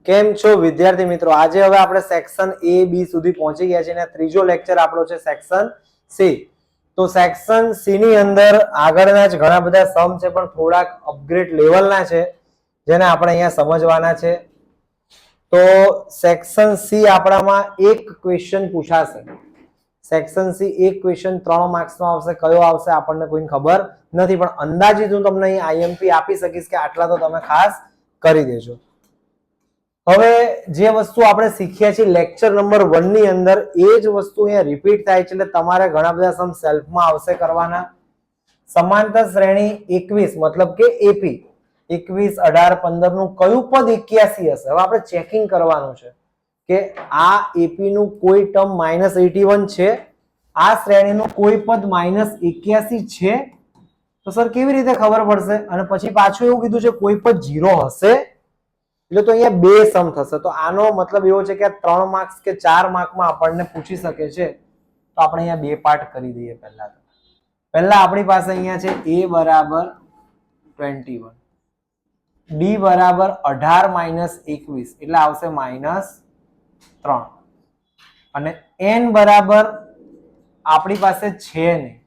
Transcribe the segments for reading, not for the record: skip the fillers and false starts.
કેમ છો વિદ્યાર્થી મિત્રો? આજે હવે આપણે સેક્શન એ બી સુધી પહોંચી ગયા છે અને ત્રીજો લેક્ચર આપણો છે સેક્શન સી. તો સેક્શન સી ની અંદર આગળના જ ઘણા બધા સમ છે પણ થોડાક અપગ્રેડ લેવલના છે જેને આપણે અહીંયા સમજવાના છે. તો સેક્શન સી આપણામાં એક ક્વેશ્ચન પૂછાશે. સેક્શન સી એક ક્વેશ્ચન 3 માર્ક્સનો આવશે. કયો આવશે આપણને કોઈને ખબર નથી, પણ અંદાજિત હું તમને અહીં આઈએમપી આપી શકીશ કે આટલા તો તમે ખાસ કરી દેજો. હવે જે વસ્તુ આપણે શીખ્યા છીએ લેક્ચર નંબર 1 ની અંદર એ જ વસ્તુ અહીંયા રિપીટ થાય છે, એટલે તમારે ઘણા બધા સમ સેલ્ફમાં આવશે કરવાના. સમાંતર શ્રેણી 21 મતલબ કે એપી 21, 18, 15 નું કયું પદ 81 હશે? હવે આપણે ચેકિંગ કરવાનું છે કે આ એપી નું કોઈ ટર્મ -81 છે, આ શ્રેણીનું કોઈ પદ -81 છે. તો સર કેવી રીતે ખબર પડશે? અને પછી પાછું એવું કીધું છે કોઈ પદ 0 હશે, એટલે તો અહીંયા બે સમ થશે. તો આનો મતલબ એવો છે કે 3 માર્ક્સ કે 4 માર્કમાં આપણને પૂછી શકે છે. તો આપણે અહીંયા બે પાર્ટ કરી દઈએ. પહેલા આપણી પાસે અહીંયા છે a બરાબર 21, d બરાબર 18 - 21 એટલે આવશે -3, અને n બરાબર આપણી પાસે છે નહીં.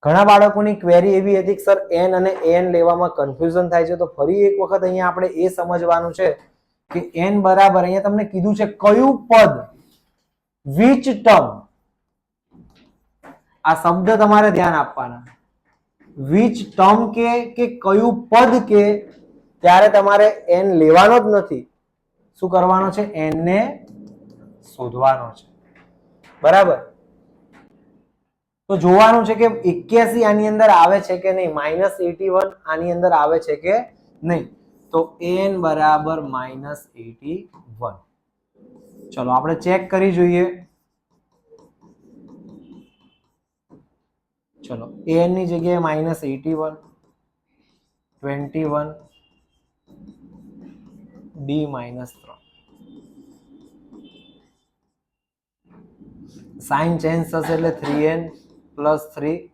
ઘણા બાળકોની ક્વેરી એવી હતી કે સર n અને n લેવામાં કન્ફ્યુઝન થાય છે. તો ફરી એક વખત અહીંયા આપણે એ સમજવાનું છે કે n બરાબર અહીંયા તમને કીધું છે કયું પદ, વિચ ટર્મ. આ શબ્દ તમારે ધ્યાન આપવાના. વિચ ટર્મ કે કયું પદ કે, ત્યારે તમારે n લેવાનો જ નથી. શું કરવાનો છે? n ને શોધવાનો છે. બરાબર? તો જોવાનું છે કે 81 આની અંદર આવે છે કે નહીં, -81 આની અંદર આવે છે કે નહીં. તો n બરાબર -81. ચલો આપણે ચેક કરી જોઈએ. ચલો n ની જગ્યાએ -81, 21, d -3. સાઇન ચેન્જ થશે એટલે 3n + 3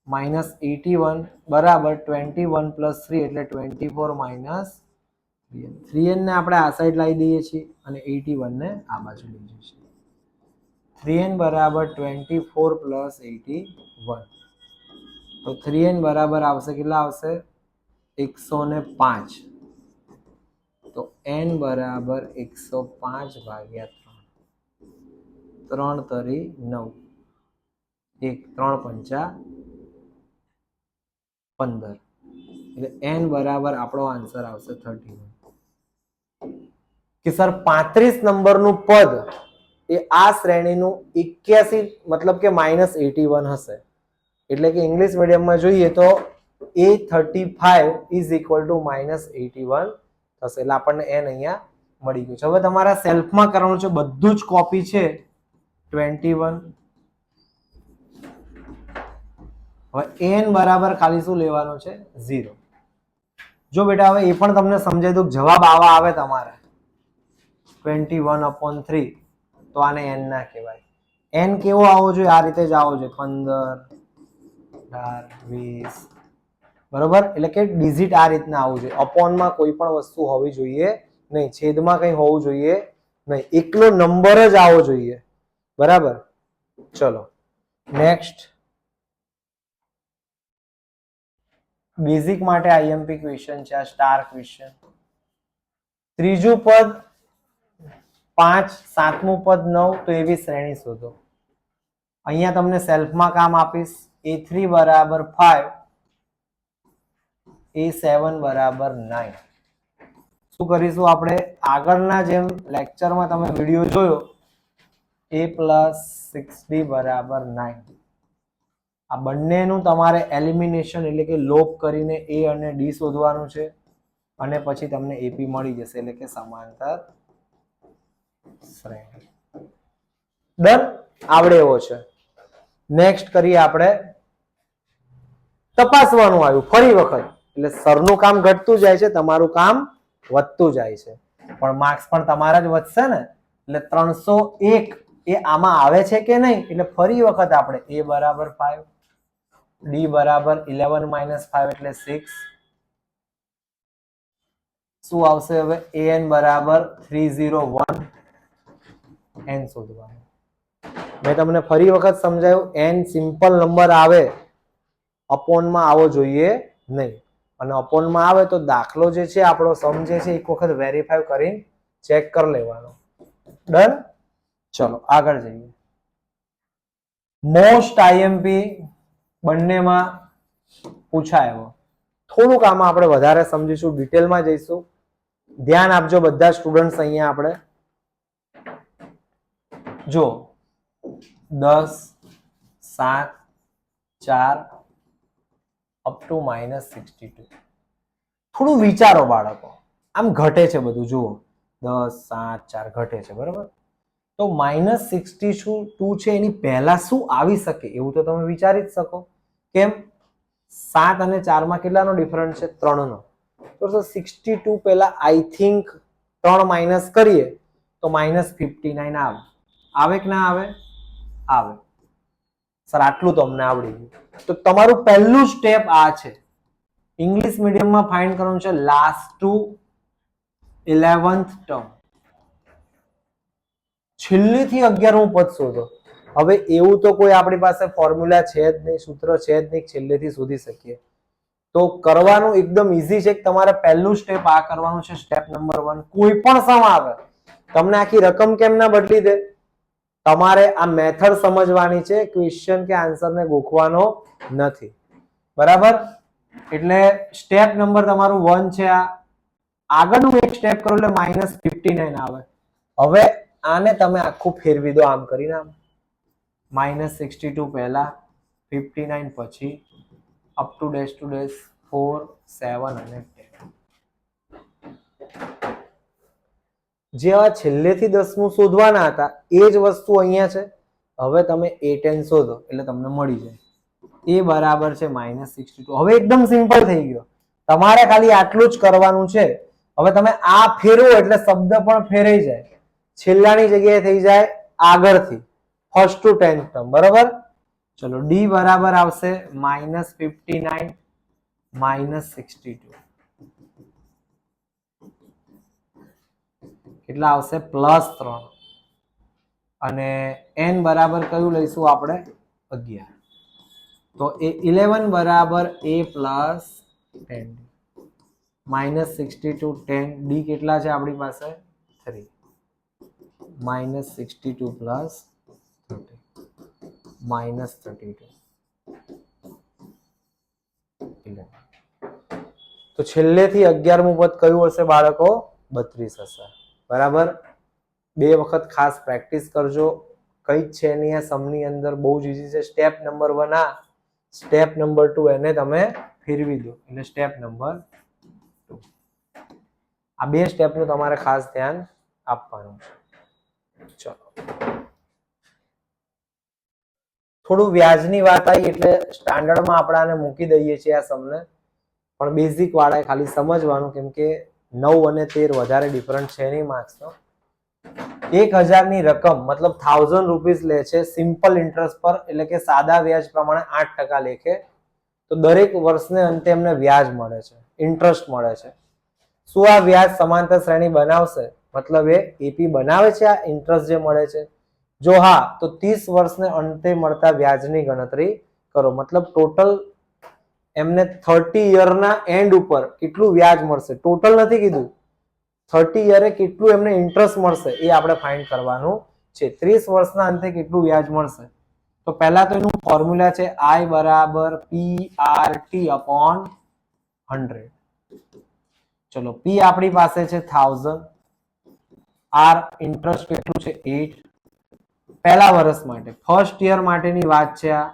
-81 બરાબર 21 + 3 એટલે 24 - 3n ને આપણે આ સાઈડ લાવી દઈએ છીએ અને 81 ને આ બાજુ લઈ જઈએ છીએ. 3n બરાબર 24 + 81. તો 3n બરાબર આવશે, કેટલા આવશે? 105. તો n બરાબર 105 ભાગ્યા 3 તરી 9, 1 3 પંચા 15, એટલે n બરાબર આપણો આન્સર આવશે 31. કે સર 35 નંબરનું પદ એ આ શ્રેણીનું 81 મતલબ કે -81 હશે. એટલે કે ઇંગ્લિશ મીડિયમમાં જોઈએ તો A35 = -81 થશે. એટલે આપણને n અહીંયા મળી ગયું છે. હવે તમારા સેલ્ફમાં કરવાનું છે, બધું જ કોપી છે. 21. હવે n બરાબર ખાલી શું લેવાનો છે? 0. જો બેટા હવે એ પણ તમને સમજાય દઉં, જવાબ આવા આવે તમારે 21/3, તો આને n ના કહેવાય. n કેવો આવવો જોઈએ? આ રીતે જ આવવો જોઈએ, 15, 18, 20. બરોબર? એટલે કે ડિજિટ આ રીતના આવવું જોઈએ. અપોનમાં કોઈ પણ વસ્તુ હોવી જોઈએ નહીં, છેદમાં કંઈ હોવું જોઈએ નહીં, એકલો નંબર જ આવવો જોઈએ. બરાબર? ચલો નેક્સ્ટ. બેઝિક માટે આઈએમપી ક્વેશ્ચન છે આ, સ્ટાર ક્વેશ્ચન. ત્રીજું પદ 5, સાતમું પદ 9, તો એવી શ્રેણી શોધો. અહીંયા તમને સેલ્ફમાં કામ આપીશ. A3 બરાબર 5, A7 બરાબર 9. શું કરીશું આપણે? આગળના જેમ લેક્ચરમાં તમે વિડીયો જોયો, A + 6D બરાબર 9. આ બંનેનું તમારે એલિમિનેશન એટલે કે લોપ કરીને A અને D શોધવાનું છે, અને પછી તમને એપી મળી જશે, એટલે કે સમાંતર શ્રેણી. ડન? આવડે એવો છે. નેક્સ્ટ કરીએ આપણે. તપાસવાનું આવ્યું ફરી વખત, એટલે સરનું કામ ઘટતું જાય છે, તમારું કામ વધતું જાય છે, પણ માર્ક્સ પણ તમારા જ વધશે ને. એટલે 301 એ આમાં આવે છે કે નહીં, એટલે ફરી વખત આપણે A બરાબર 5, D બરાબર 11 - 5 એટલે 6, શું આવશે હવે an બરાબર 301 n શોધવાનું. મેં તમને ફરી વખત સમજાયું, n સિમ્પલ નંબર આવે અપોનમાં આવો જોઈએ નહીં, અને અપોનમાં આવે તો દાખલો જે છે આપણો સમ જે છે એક વખત વેરીફાઈ કરીને ચેક કરી લેવાનો. ડન. ચલો આગળ જઈએ. મોસ્ટ આઈએમપી બંનેમાં પૂછાય. થોડુંક આમાં આપણે વધારે સમજીશું, ડિટેલમાં જઈશું. ધ્યાન આપજો બધા સ્ટુડન્ટ્સ. અહીંયા આપણે જો 10, 7, 4 અપ ટુ -62. થોડું વિચારો બાળકો, આમ ઘટે છે બધું. જુઓ 10, 7, 4 ઘટે છે, બરાબર. તો -62 છે એની પહેલા શું આવી શકે એવું તો તમે વિચારી જ શકો. કેમ? 7 અને 4 માં કેટલાનો ડિફરન્સ છે? 3 નો. તો 62 પહેલા આઈ થિંક 3 માઇનસ કરીએ તો -59 આવે. આવે કે ના આવે? આવે. સર આટલું તો અમને આવડી ગયું. તો તમારું પહેલું સ્ટેપ આ છે. ઇંગ્લિશ મીડિયમમાં ફાઇન્ડ કરવાનું છે લાસ્ટ ટુ 11th ટર્મ, છેલ્લેથી 11મું પદ શોધો. હવે એવું તો કોઈ આપણી પાસે ફોર્મ્યુલા છે જ નહીં, સૂત્ર છે જ નહીં છેલ્લેથી શોધી શકીએ. તો કરવાનું એકદમ ઈઝી છે. તમારે પહેલું સ્ટેપ આ કરવાનું છે, સ્ટેપ નંબર 1. કોઈ પણ સમ આવે તમને આખી રકમ કેમ ના બદલી દે, તમારે આ મેથડ સમજવાની છે, ક્વેશ્ચન કે આન્સરને ગોખવાનો નથી. બરાબર? એટલે સ્ટેપ નંબર તમારું 1 છે. આ આગળનું એક સ્ટેપ કરો એટલે -59 આવે. હવે આને તમે આખું ફેરવી દો આમ કરીને. આમ -62 પહેલા, 59 પછી, up to dash two dash 4, 7 અને 10. જેવા છેલ્લેથી 10મું શોધવાના હતા એ જ વસ્તુ અહીંયા છે. હવે તમે a10 શોધો એટલે તમને મળી જાય. એ બરાબર છે -62. હવે એકદમ સિમ્પલ થઈ ગયો. તમારે ખાલી આટલું જ કરવાનું છે. હવે તમે આ ફેરવો એટલે શબ્દ પણ ફેરાઈ જાય. છેલ્લાની જગ્યાએ થઈ જાય આગળથી, ફર્સ્ટ ટુ 10th ટર્મ. બરાબર? ચલો ડી બરાબર આવશે -59 -62. કેટલા આવશે? +3. અને n બરાબર કયું લઈશું આપણે? 11. તો એ 11 બરાબર a પ્લસ 10. -62 10. ડી કેટલા છે આપણી પાસે? 3. -62 પ્લસ 30 -32. તો છેલ્લેથી 11મું પદ કયું હશે બાળકો? 32 હશે. બરાબર? 2 વખત ખાસ પ્રેક્ટિસ કરજો. કઈ જ છે નહીં આ સમની અંદર, બહુ જ ઈઝી છે. સ્ટેપ નંબર 1 આ, સ્ટેપ નંબર 2 એને તમે ફેરવી દો એટલે સ્ટેપ નંબર 2. આ 2 સ્ટેપનું તમારે ખાસ ધ્યાન આપવાનું છે. ચલો થોડું વ્યાજની વાત આવી એટલે સ્ટાન્ડર્ડમાં આપણે આને મૂકી દઈએ છીએ આ સમને, પણ બેઝિક વાળાએ ખાલી સમજવાનું, કેમ કે 9 અને 13 વધારે ડિફરન્ટ છે નહીં માર્ક્સનો. 1000ની રકમ મતલબ 1000 રૂપીસ લે છે સિમ્પલ ઇન્ટરેસ્ટ પર, એટલે કે સાદા વ્યાજ પ્રમાણે 8% લેખે. તો દરેક વર્ષને અંતે એમને વ્યાજ મળે છે, ઇન્ટરેસ્ટ મળે છે. શું આ વ્યાજ સમાંતર શ્રેણી બનાવશે? મતલબ એ એપી બનાવે છે આ ઇન્ટરેસ્ટ જે મળે છે? જો હા, તો 30 વર્ષને અંતે મળતા વ્યાજની ગણતરી કરો. મતલબ ટોટલ એમને 30 યરના એન્ડ ઉપર કેટલું વ્યાજ મળશે, ટોટલ નથી કીધું. 30 યરે કેટલું એમને ઇન્ટરેસ્ટ મળશે એ આપણે ફાઇન્ડ કરવાનું છે. 30 વર્ષના અંતે કેટલું વ્યાજ મળશે? તો પહેલા તો એનું ફોર્મ્યુલા છે I બરાબર PRT અપોન 100. ચલો P આપણી પાસે છે 1000, R ઇન્ટરેસ્ટ કેટલું છે 8 પહેલા વર્ષ માટે, ફર્સ્ટ યર માટેની વાત છે આ,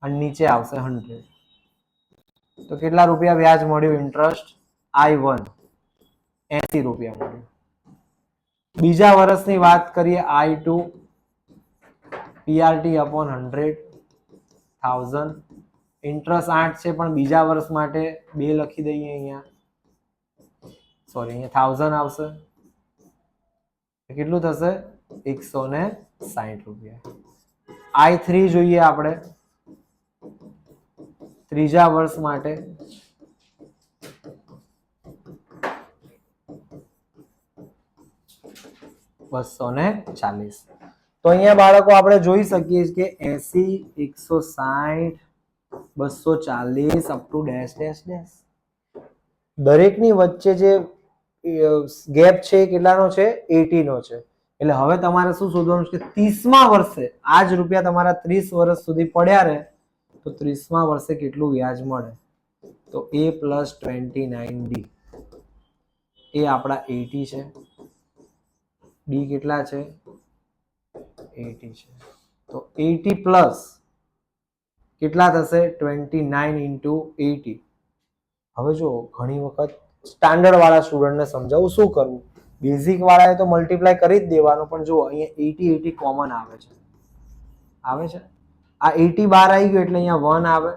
અને નીચે આવશે 100. તો કેટલા રૂપિયા વ્યાજ મળ્યું ઇન્ટરેસ્ટ? I1 80 રૂપિયા મળ્યું. બીજા વર્ષની વાત કરીએ I2 PRT upon 100,000. ઇન્ટરેસ્ટ 8 છે પણ બીજા વર્ષ માટે 2 લખી દઈએ અહીંયા, સોરી અહીંયા 1000 આવશે. કેટલું થશે? 160 રૂપિયા. I3 જોઈએ આપણે ત્રીજા વર્ષ માટે, 240. તો અહીંયા બાળકો આપણે જોઈ શકીએ કે 80, 160, 240 up to dash dash dash. દરેકની વચ્ચે જે ગેપ છે એ કેટલાનો છે? 80 નો છે. એટલે હવે તમારે શું શોધવાનું છે કે 30મા વર્ષે આ જ રૂપિયા તમારા 30 વર્ષ સુધી પડ્યા રહે તો 30મા વર્ષે કેટલું વ્યાજ મળે? તો A + 29D. એ આપણા 80 છે, ડી કેટલા છે? 80 છે. તો 80 પ્લસ કેટલા થશે? 29 × 80. હવે જો ઘણી વખત સ્ટાન્ડર્ડ વાળા સ્ટુડન્ટને સમજાવું શું કરવું. બેઝિક વાળાએ તો મલ્ટીપ્લાય કરી જ દેવાનું, પણ જો અહીંયા 80 કોમન આવે છે. આવે છે? આ 80 બહાર આવી ગયું એટલે અહીંયા 1 આવે,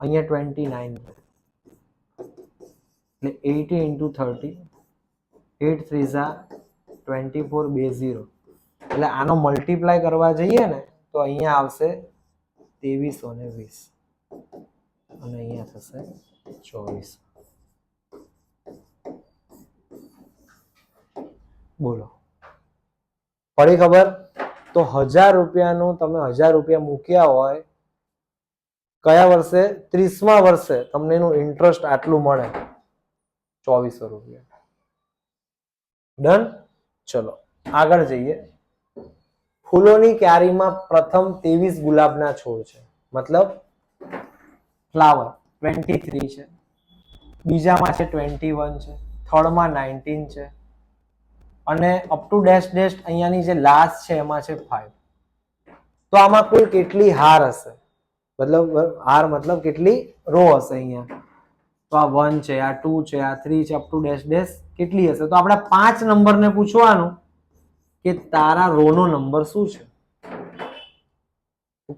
અહીંયા 29 એટલે 80 × 30, 8 3 24, 20. એટલે આનો મલ્ટીપ્લાય કરવા જઈએ ને તો અહીંયા આવશે 2320 અને અહીંયા થશે 24. બોલો, પડી ખબર? તો 1000 રૂપિયાનું તમે 1000 રૂપિયા મૂક્યા હોય કયા વર્ષે? 30મા વર્ષે તમને એનું ઇન્ટરેસ્ટ આટલું મળે, 2400 રૂપિયા. ડન. ચલો આગળ જઈએ. ફૂલોની ક્યારીમાં પ્રથમ 23 ગુલાબના છોડ છે, મતલબ ફ્લાવર 23 છે, બીજામાં છે 21 છે, થર્ડમાં 19 છે અને અપ ટુ ડેશ ડેશ અહીંયાની જે લાસ્ટ છે એમાં છે 5. તો આમાં કુલ કેટલી હાર હશે? મતલબ હાર મતલબ કેટલી રો હશે અહીંયા? તો આ 1 છે, આ 2 છે, આ 3 છે, અપ ટુ ડેશ ડેશ કેટલી હશે? તો આપણે 5 નંબરને પૂછવાનું કે તારા રો નો નંબર શું છે,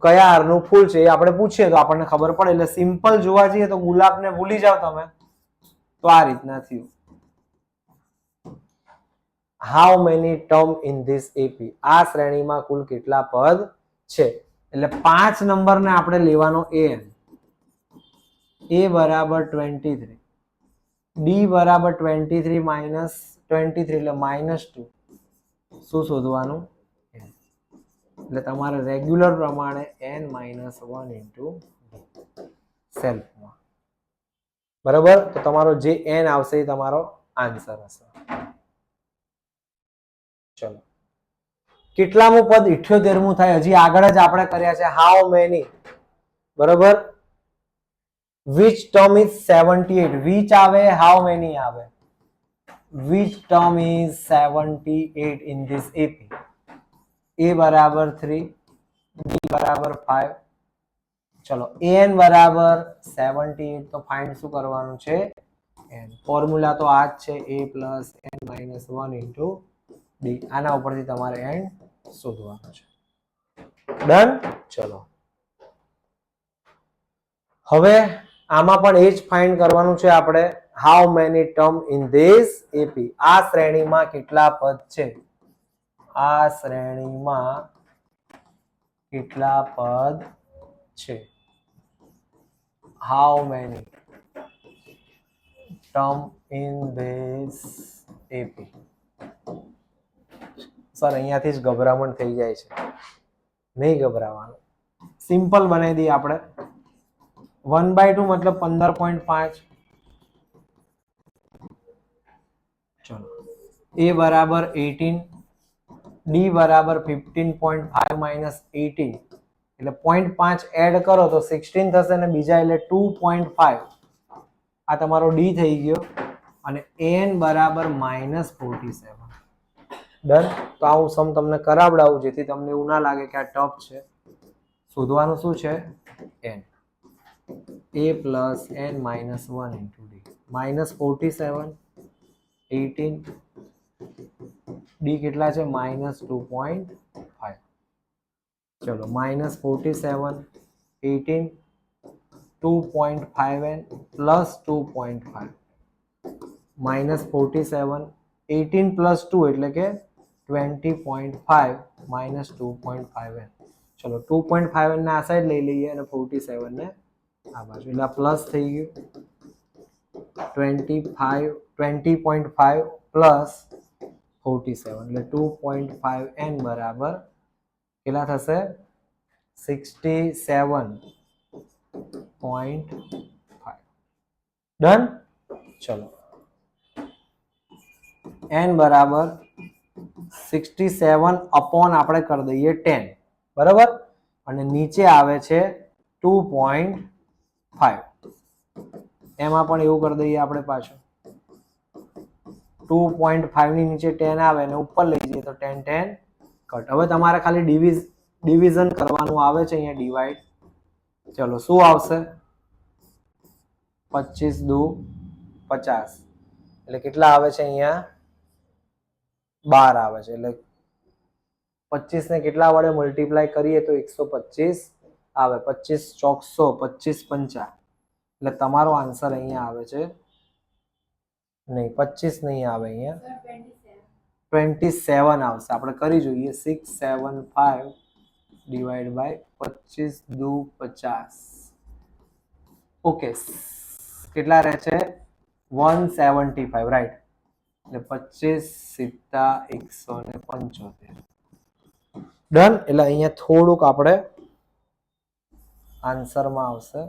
કયા હારનું ફૂલ છે એ આપણે પૂછીએ તો આપણને ખબર પડે. એટલે સિમ્પલ જોવા જઈએ તો ગુલાબને ભૂલી જાવ તમે. તો આ રીતના થયું. How many term in this AP? આ શ્રેણીમાં કુલ કેટલા પદ છે? એટલે 5 નંબરને આપણે લેવાનો an. a બરાબર 23, d બરાબર 23 માઇનસ 23 એટલે -2. શું શોધવાનું? એટલે તમારે રેગ્યુલર પ્રમાણે n - 1 * સેલ્ફમાં. બરાબર? તો તમારો જે n આવશે એ તમારો આન્સર હશે. ચલો, કેટલામું પદ 78મું થાય? હજી આગળ જ આપણે કર્યા છે હાઉ મેની. બરાબર? which term is 78? which આવે, how many આવે? which term is 78 in this AP? a બરાબર 3, b બરાબર 5. ચલો an બરાબર 78 તો ફાઇન્ડ શું કરવાનું છે? n. ફોર્મ્યુલા તો આ જ છે, a + n - 1 * d. આના ઉપરથી તમારે n શોધવાનું છે. ડન. ચલો હવે આમાં પણ એ જ ફાઇન્ડ કરવાનું છે આપણે. How many term in this AP? આ શ્રેણીમાં કેટલા પદ છે? આ શ્રેણીમાં કેટલા પદ છે? How many term in this AP? Sir અહીંયાથી જ ગભરામણ થઈ જાય છે. નહીં ગભરાવાનું, સિમ્પલ બનાવી દઈએ આપણે. 1/2 मतलब 15.5. चलो a बराबर 18, d बराबर 15.5 माइनस 18 એટલે 0.5 એડ કરો તો 16 થશે અને બીજા એટલે 2.5. આ તમારો d થઈ ગયો અને an બરાબર -47. ડન. તો આ હું સમ તમને કરાવડાવું જેથી તમને એવું ના લાગે કે આ ટફ છે. શોધવાનું શું છે? n. a + n - 1 * d. -47, 18, d કેટલા છે? -2.5. ચલો -47, 18, 2.5n + 2.5. -47, 18 + 2 એટલે કે 20.5 - 2.5n. ચલો 2.5n ને આ સાઈડ લઈ લઈએ અને 47 ને આ બાજુ. એટલે પ્લસ થઈ ગયું 20.5 + 47 એટલે 2.5n બરાબર કેટલા થશે 67.5 ડન. ચલો n બરાબર 67 અપોન આપણે કરી દઈએ 10 બરાબર અને નીચે આવે છે 2.5 એમાં પણ એવું કરી દઈએ આપણે પાછું 2.5 ની નીચે 10 આવે અને ઉપર લઈ જઈએ તો 10 10 કટ. હવે તમારે ખાલી ડિવિઝન કરવાનું આવે છે અહીંયા ડિવાઈડ. ચલો શું આવશે 25 દુ 50 એટલે કેટલા આવે છે અહીંયા 12 આવે છે એટલે 25 ને કેટલા વડે મલ્ટીપ્લાય કરીએ તો 125 આવે 25 ચોક 100 25 50 એટલે તમારો આન્સર અહીંયા આવે છે નહીં 25 નહીં આવે અહીંયા 27 આવશે. આપણે કરી જોઈએ 675 ડિવાઈડ બાય 25 દુ 50 ઓકે કેટલા રહે છે 175 રાઈટ એટલે 25 સીધા 175 ડન. એટલે અહીંયા થોડુંક આપણે આન્સરમાં આવશે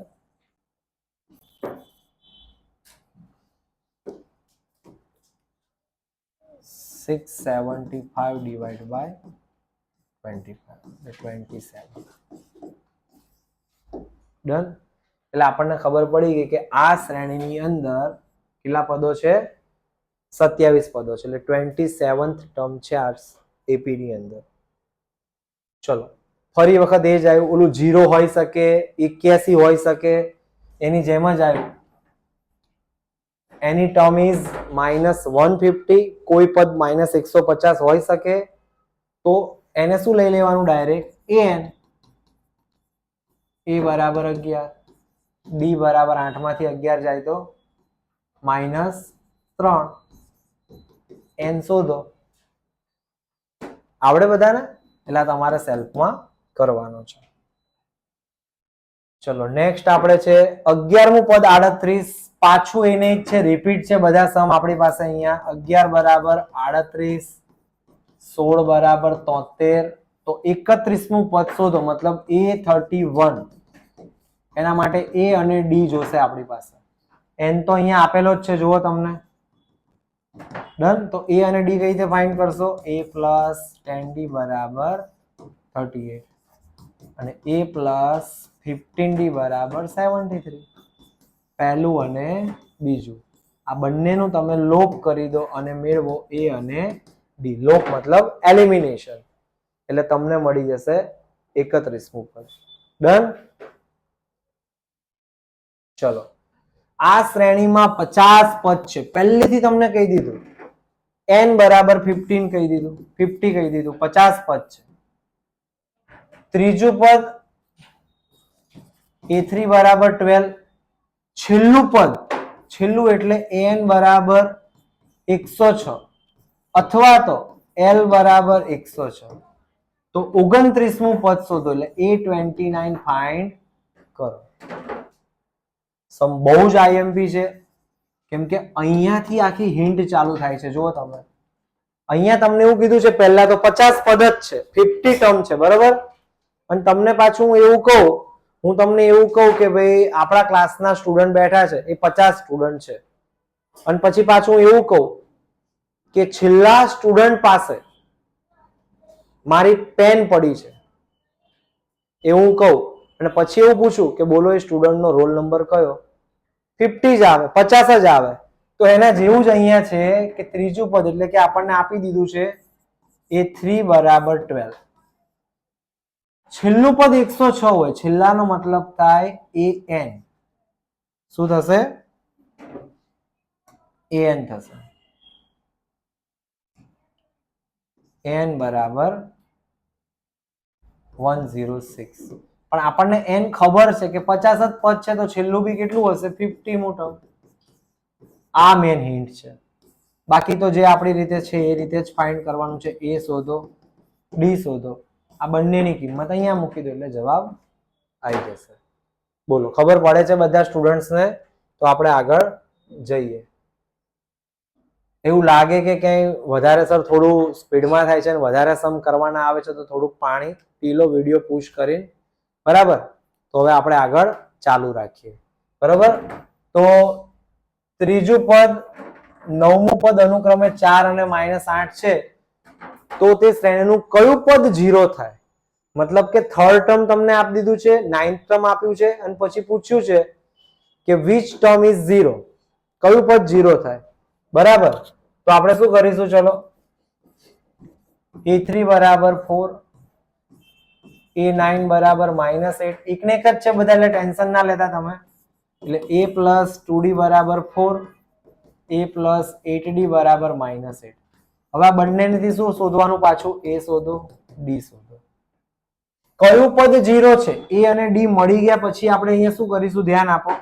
675 ડિવાઈડ બાય 25 27 ડન. એટલે આપણને ખબર પડી ગઈ કે આ શ્રેણીની અંદર કેટલા પદો છે 27 પદો છે એટલે 27th ટર્મ છે આ એપી ની અંદર. ચલો ફરી વખત એ જ આવ્યું ઓલું 0 હોઈ શકે 81 હોઈ શકે એની જેમ જ આવ્યું એની ટર્મ ઇઝ -150 કોઈ પદ -150 હોઈ શકે તો એને શું લઈ લેવાનું ડાયરેક્ટ an a બરાબર 11 d બરાબર 8 માંથી 11 જાય તો -3 n શોધો. આવડે બધાને એટલે તમારે સેલ્ફમાં કરવાનો છે. ચલો નેક્સ્ટ આપણે છે 11મું પદ 38 પાછું એને જ છે રિપીટ છે બધા સમ આપણી પાસે અહીંયા 11 બરાબર 38 16 બરાબર 73 તો 31મું પદ શોધો મતલબ A31 એના માટે a અને d જોશે આપણી પાસે n તો અહીંયા આપેલો જ છે જુઓ તમને ડન. તો a અને d કઈ રીતે ફાઇન્ડ કરશો a પ્લસ 10d બરાબર 38 અને a પ્લસ 15d બરાબર 73 પહેલું અને બીજું આ બંનેનું તમે લોપ કરી દો અને મેળવો a અને d. લોપ મતલબ એલિમિનેશન એટલે તમને મળી જશે 31મું પદ ડન. ચલો આ શ્રેણીમાં 50 પદ છે પહેલેથી તમને કહી દીધું n બરાબર 15 કહી દીધું 50 કહી દીધું 50 પદ છે. ત્રીજું પદ a3 બરાબર 12 છેલ્લું પદ છેલ્લું એટલે an બરાબર 106 અથવા તો l બરાબર 106 તો 29મું પદ શોધો એટલે a29 ફાઇન્ડ કરો. સમ બહુ જ આઈએમપી છે કેમ કે અહીંયાથી આખી હિન્ટ ચાલુ થાય છે. જુઓ તમે અહીંયા તમને એવું કીધું છે પહેલા તો 50 પદ જ છે 50 ટર્મ છે બરાબર અને તમને પાછું હું તમને એવું કહું કે ભાઈ આપણા ક્લાસના સ્ટુડન્ટ બેઠા છે એ 50 સ્ટુડન્ટ છે અને પછી પાછું એવું કહું કે છેલ્લા સ્ટુડન્ટ પાસે મારી પેન પડી છે એવું કહું અને પછી એવું પૂછું કે બોલો એ સ્ટુડન્ટનો રોલ નંબર કયો 50 જ આવે 50 જ આવે તો એના જેવું જ અહીંયા છે કે ત્રીજું પદ એટલે કે આપણને આપી દીધું છે a3 બરાબર 12 છેલ્લું પદ 106 હોય છેલ્લાનો મતલબ થાય an શું થશે an થશે n બરાબર 106 પણ આપણને n ખબર છે કે 50 જ પદ છે તો છેલ્લું બી કેટલું હશે 50 મોટું. આ મેન હિન્ટ છે બાકી તો જે આપણી રીતે છે એ રીતે જ ફાઇન્ડ કરવાનું છે. a શોધો d શોધો આ બંનેની કિંમત અહીંયા મૂકી દો એટલે જવાબ આવી જશે. બોલો ખબર પડે છે બધા સ્ટુડન્ટ્સને તો આપણે આગળ જઈએ. એવું લાગે કે ક્યાંય વધારે સર થોડું સ્પીડમાં થાય છે અને વધારે સમ કરવાના આવે છે તો થોડુંક પાણી પી લો વિડીયો પુશ કરીને, બરાબર. તો હવે આપણે આગળ ચાલુ રાખીએ, બરાબર. તો ત્રીજું પદ, નવમું પદ અનુક્રમે 4 અને -8 છે, તો તે શ્રેણીનું કયું પદ 0 થાય? મતલબ કે થર્ડ ટર્મ તમને આપી દીધું છે, નાઇન્થ ટર્મ આપ્યું છે અને પછી પૂછ્યું છે કે વિચ ટર્મ ઇઝ 0, કયું પદ 0 થાય, બરાબર. તો આપણે શું કરીશું, ચલો a3 બરાબર 4, a9 બરાબર -8, એક ને એક જ છે બધા, એટલે ટેન્શન ના લેતા તમે. એટલે a પ્લસ 2d બરાબર 4, a પ્લસ 8d બરાબર -8. હવે આ બંનેથી શું શોધવાનું પાછું? a શોધો, d શોધો. કયું પદ 0 છે? a અને d મળી ગયા પછી આપણે અહીંયા શું કરીશું? ધ્યાન આપો.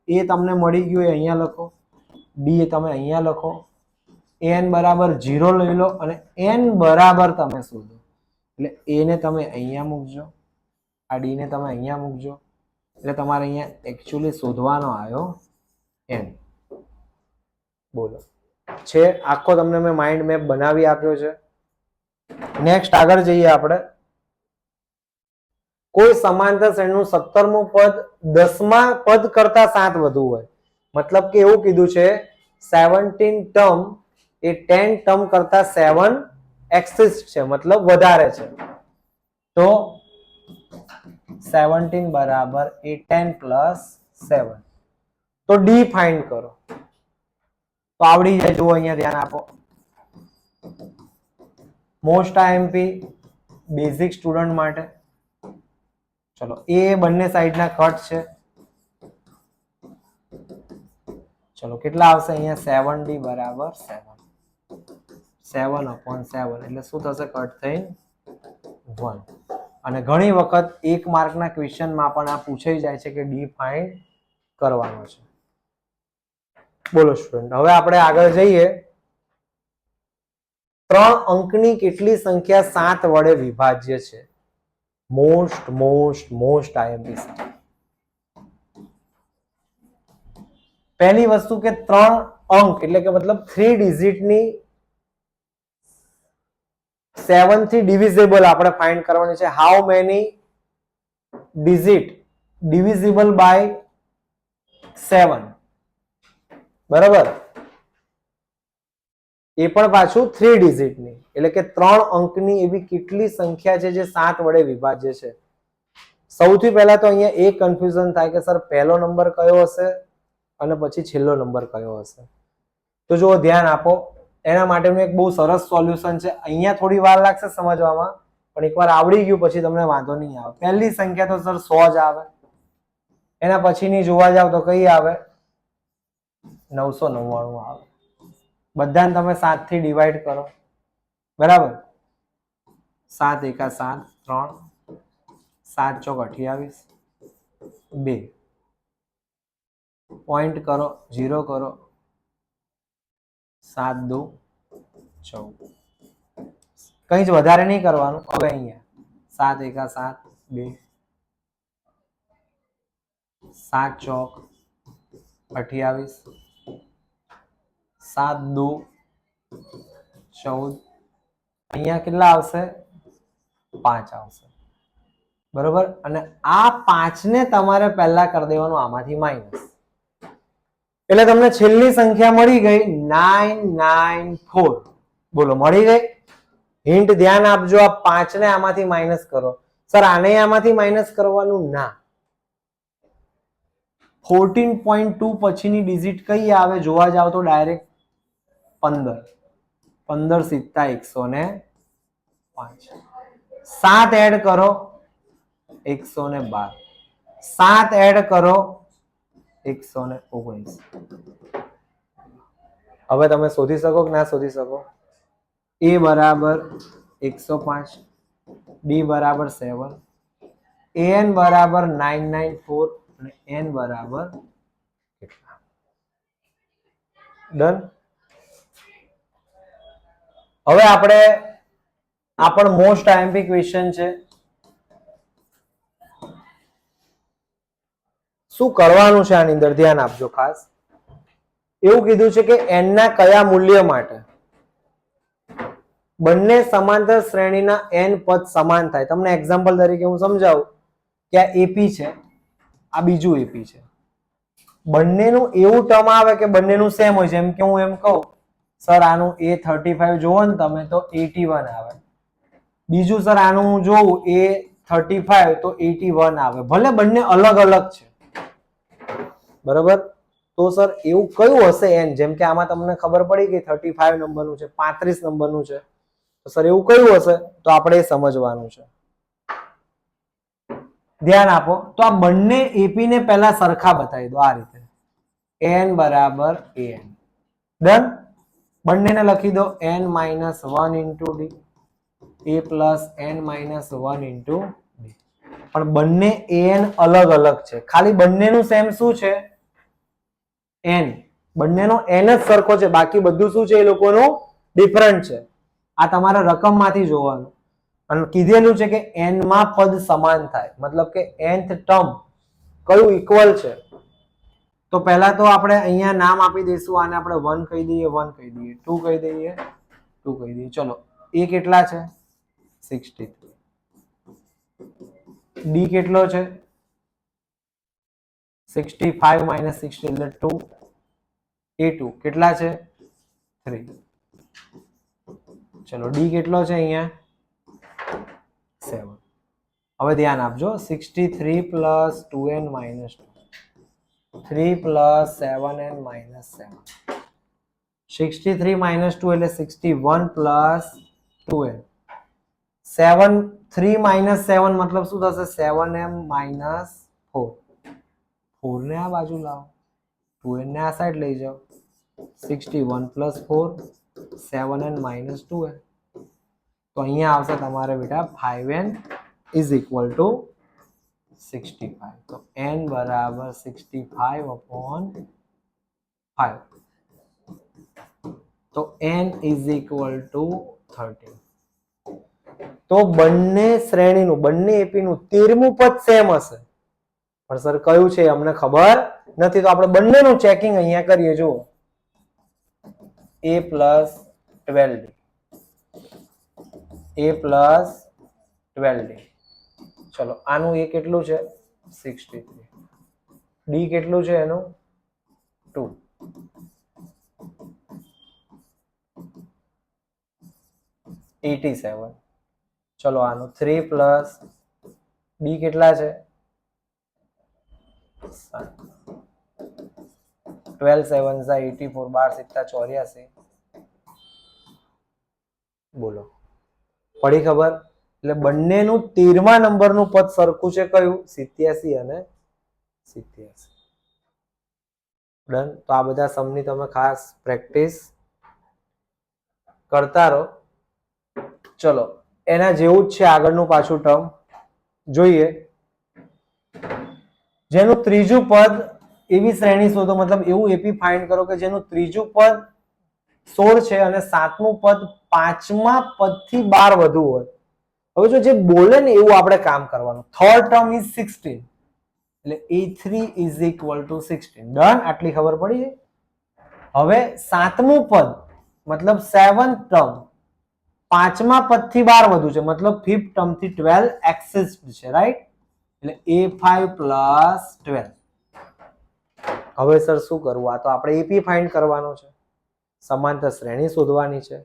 a તમને મળી ગયું એ અહીંયા લખો, d તમે અહીંયા લખો, n બરાબર 0 લઈ લો અને n બરાબર તમે શોધો. એટલે a ને તમે અહીંયા મૂકજો, આ d ને તમે અહીંયા મૂકજો. એટલે તમારે અહીંયા એકચ્યુઅલી શોધવાનો આવ્યો n. બોલો, છે આખો તમને મેં માઇન્ડ મેપ બનાવી આપ્યો છે. નેક્સ્ટ આગળ જઈએ આપણે. કોઈ સમાંતર શ્રેણીનું 17મું પદ 10મા પદ કરતા 7 વધુ હોય. મતલબ કે એવું કીધું છે 17 ટર્મ એ 10 ટર્મ કરતા 7 એક્સિસ્ટ છે, મતલબ વધારે છે. તો 17 બરાબર એ 10 પ્લસ 7. તો ડી ફાઇન્ડ કરો. તો આવડી જાય, જુઓ અહીંયા ધ્યાન આપો. મોસ્ટ આઈએમપી બેઝિક સ્ટુડન્ટ માટે. ચલો, એ બંને સાઈડના કટ છે. ચલો, કેટલા આવશે અહીંયા? 7d બરાબર 7, 7/7 એટલે શું થશે? કટ થઈ 1. અને ઘણી વખત 1 માર્કના ક્વેશ્ચનમાં પણ આ પૂછાઈ જાય છે કે ડી ફાઇન્ડ કરવાનો છે. બોલો સ્ટુડન્ટ, હવે આપણે આગળ જઈએ. 3 અંકની કેટલી સંખ્યા 7 વડે વિભાજ્ય છે? Most IMP. પહેલી વસ્તુ કે 3 અંક એટલે કે મતલબ 3 ડિજિટની 7 થી ડિવિઝેબલ આપણે ફાઇન્ડ કરવાની છે. How many digit divisible by 7, બરાબર. એ પણ પાછું 3 ડિજિટની, એટલે કે 3 અંકની એવી કેટલી સંખ્યા છે જે 7 વડે વિભાજ્ય છે? સૌથી પહેલા તો અહીંયા એક કન્ફ્યુઝન થાય કે સર પહેલો નંબર કયો હશે અને પછી છેલ્લો નંબર કયો હશે. તો જો ધ્યાન આપો, એના માટેનું એક બહુ સરસ સોલ્યુશન છે. અહીંયા થોડી વાર લાગશે સમજવામાં, પણ એકવાર આવડી ગયું પછી તમને વાંધો નહીં આવે. પહેલી સંખ્યા તો સર 100 જ આવે. એના પછીની જોવા જાવ તો કઈ આવે? 999 આવે. બધાને તમે 7 થી ડિવાઈડ કરો, બરાબર. 7 એકા 7, 3, 7 ચોક 28, 2 પોઈન્ટ કરો, 0 કરો, 7 2 14. કઈ જ વધારે નહીં કરવાનું. હવે અહીંયા 7 એકા 7, 2, 7 ચોક 28, 7 2 14. અહીંયા કેટલા આવશે? 5 આવશે, બરોબર. અને આ 5 ને તમારે પહેલા કરી દેવાનું આમાંથી માઇનસ. એટલે તમને છેલ્લી સંખ્યા મળી ગઈ 994. બોલો, મળી ગઈ? હિન્ટ ધ્યાન આપજો. આ 5 ને આમાંથી માઇનસ કરો. સર આને આમાંથી માઇનસ કરવાનું ના. 14.2 પછીની ડિજિટ કઈ આવે જોવા જાવ તો ડાયરેક્ટ 15. 15 સીધા 105. 7 એડ કરો 112. 7 એડ કરો 119. હવે તમે શોધી શકો કે ના શોધી શકો? a બરાબર 105, d બરાબર 7, an બરાબર 994 અને n બરાબર કેટલા? ડન. હવે આપણે આ પણ મોસ્ટ આઈએમપી ક્વેશ્ચન છે. શું કરવાનું છે આની અંદર? ધ્યાન આપજો ખાસ. એવું કીધું છે કે n ના કયા મૂલ્ય માટે બંને સમાંતર શ્રેણીના n પદ સમાન થાય. તમને એક્ઝામ્પલ તરીકે હું સમજાવું કે આ એપી છે, આ બીજું એપી છે, બંનેનું એવું ટર્મ આવે કે બંનેનું સેમ હોય. જેમ કે હું એમ કહું સર આનું A35 જોવો ને તમે તો 81 આવે, બીજું સર આનું હું જોઉં A35 તો 81 આવે, ભલે બંને અલગ અલગ છે, બરાબર. તો સર એવું કયું હશે n? જેમ કે આમાં તમને ખબર પડી કે 35 નંબરનું છે, 35 નંબરનું છે, તો સર એવું કયું હશે? તો આપણે સમજવાનું છે. ધ્યાન આપો. તો આ બંને એપી ને પહેલા સરખા બતાવી દો આ રીતે, n બરાબર an. ડન. બંનેને લખી દો n-1 into d a plus n-1 into d. પણ બંને an અલગ અલગ છે, ખાલી બંનેનું સેમ શું છે? n. બંનેનો n જ સરખો છે, બાકી બધું શું છે? એ લોકોનું ડિફરન્ટ છે. આ તમારે રકમમાંથી જોવાનું. અને કીધેલું છે કે n માં પદ સમાન થાય, મતલબ કે nth ટર્મ કયું ઇક્વલ છે. તો પહેલા તો આપણે અહીંયા નામ આપી દઈશું, આને આપણે 1 કહી દઈએ, 1 કહી દઈએ, 2 કહી દઈએ, 2 કહી દઈએ. ચલો, a કેટલા છે? 63. d કેટલો છે? 65 માઇનસ 60 એટલે 2. a2 કેટલા છે? 3. ચલો, d કેટલો છે અહીંયા? 7. હવે ધ્યાન આપજો, 63 plus 2n minus 2, 3 plus 7n minus 7. 63 minus 2 એટલે 61 પ્લસ 2n. 3 માઇનસ 7 મતલબ શું થશે? 7m minus 4. 4 ને આ બાજુ લાવો, 2n ને આ સાઈડ લઈ જાઓ. 61 પ્લસ 4, 7n માઇનસ 2n. તો અહીંયા આવશે તમારે બેટા 5n ઇઝ ઇક્વલ ટુ 65. તો n બરાબર 65/5. તો n ઇઝ ઇક્વલ ટુ 13. તો બંને શ્રેણીનું, બંને એપીનું 13મું પદ સેમ હશે, પણ સર કયું છે અમને ખબર નથી. તો આપણે બંનેનું ચેકિંગ અહીંયા કરીએ. જુઓ, a plus 12d, a plus 12d. ચલો, આનું એ કેટલું છે? 63. d કેટલું છે એનું? 2. $87. ચલો, આનું 3 પ્લસ d કેટલા છે? 12 7 84, 12 7 84. બોલો, પડી ખબર? એટલે બંનેનું 13મા નંબરનું પદ સરખું છે. કયું? 87 અને 87. ડન. તો આ બધા સમની તમે ખાસ પ્રેક્ટિસ કરતા રહો. ચલો, એના જેવું જ છે આગળનું પાછું ટર્મ જોઈએ. જેનું ત્રીજું પદ, એવી શ્રેણી શોધો, મતલબ એવું એપી ફાઇન્ડ કરો કે જેનું ત્રીજું પદ 16 છે અને સાતમું પદ 5મા પદથી 12 વધુ હોય. હવે જો જે બોલે ને એવું આપણે કામ કરવાનું. થર્ડ ટર્મ ઇઝ 16, એટલે a3 is equal to 16. Done. આટલી ખબર પડી. હવે સાતમું પદ મતલબ 7th ટર્મ 5મા પદથી 12 વધુ છે, મતલબ 5th ટર્મથી 12 એક્સિસ્ટ છે, રાઈટ? એટલે a5 પ્લસ 12. હવે સર શું કરવું? આ તો આપણે એપી ફાઇન્ડ કરવાનો છે, સમાંતર શ્રેણી શોધવાની છે.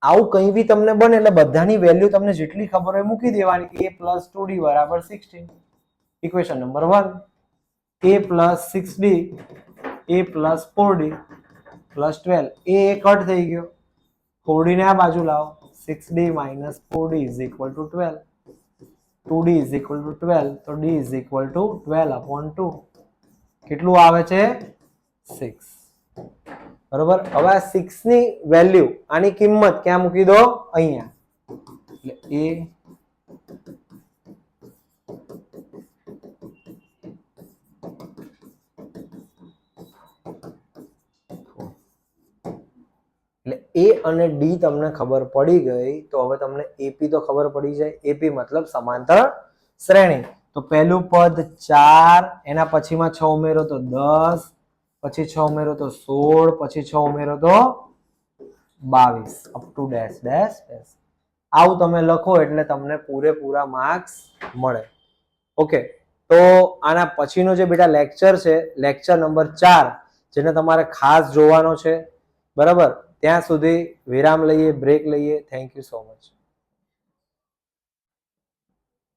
આવું કંઈ બી તમને બને એટલે બધાની વેલ્યુ તમને જેટલી ખબર હોય મૂકી દેવાની. a પ્લસ 2d બરાબર 16. Equation number 1. a plus 6d, a plus 4d plus 12. a cut થઈ ગયો, 4d ને આ બાજુ લાવો. 6d minus 4d is equal to 12. 2d is equal to 12, તો d ઇઝ ઇક્વલ ટુ 12/2. કેટલું આવે છે? 6. બરોબર. હવે આ 6 ની વેલ્યુ, આની કિંમત ક્યાં મૂકી દો? અહીંયા. એટલે a અને d તમને ખબર પડી ગઈ. તો હવે તમને એપી તો ખબર પડી જાય. એપી મતલબ સમાંતર શ્રેણી. તો પહેલું પદ 4, એના પછીમાં 6 ઉમેરો તો 10, પછી 6 ઉમેરો તો 16, પછી 6 ઉમેરો તો 22 up to dash dash dash. આવું તમે લખો એટલે તમને પૂરેપૂરા માર્ક્સ મળે. ઓકે, તો આના પછીનો જે બેટા લેક્ચર છે, લેક્ચર નંબર 4, જેને તમારે ખાસ જોવાનો છે. બરાબર, ત્યાં સુધી વિરામ લઈએ, બ્રેક લઈએ. Thank you so much.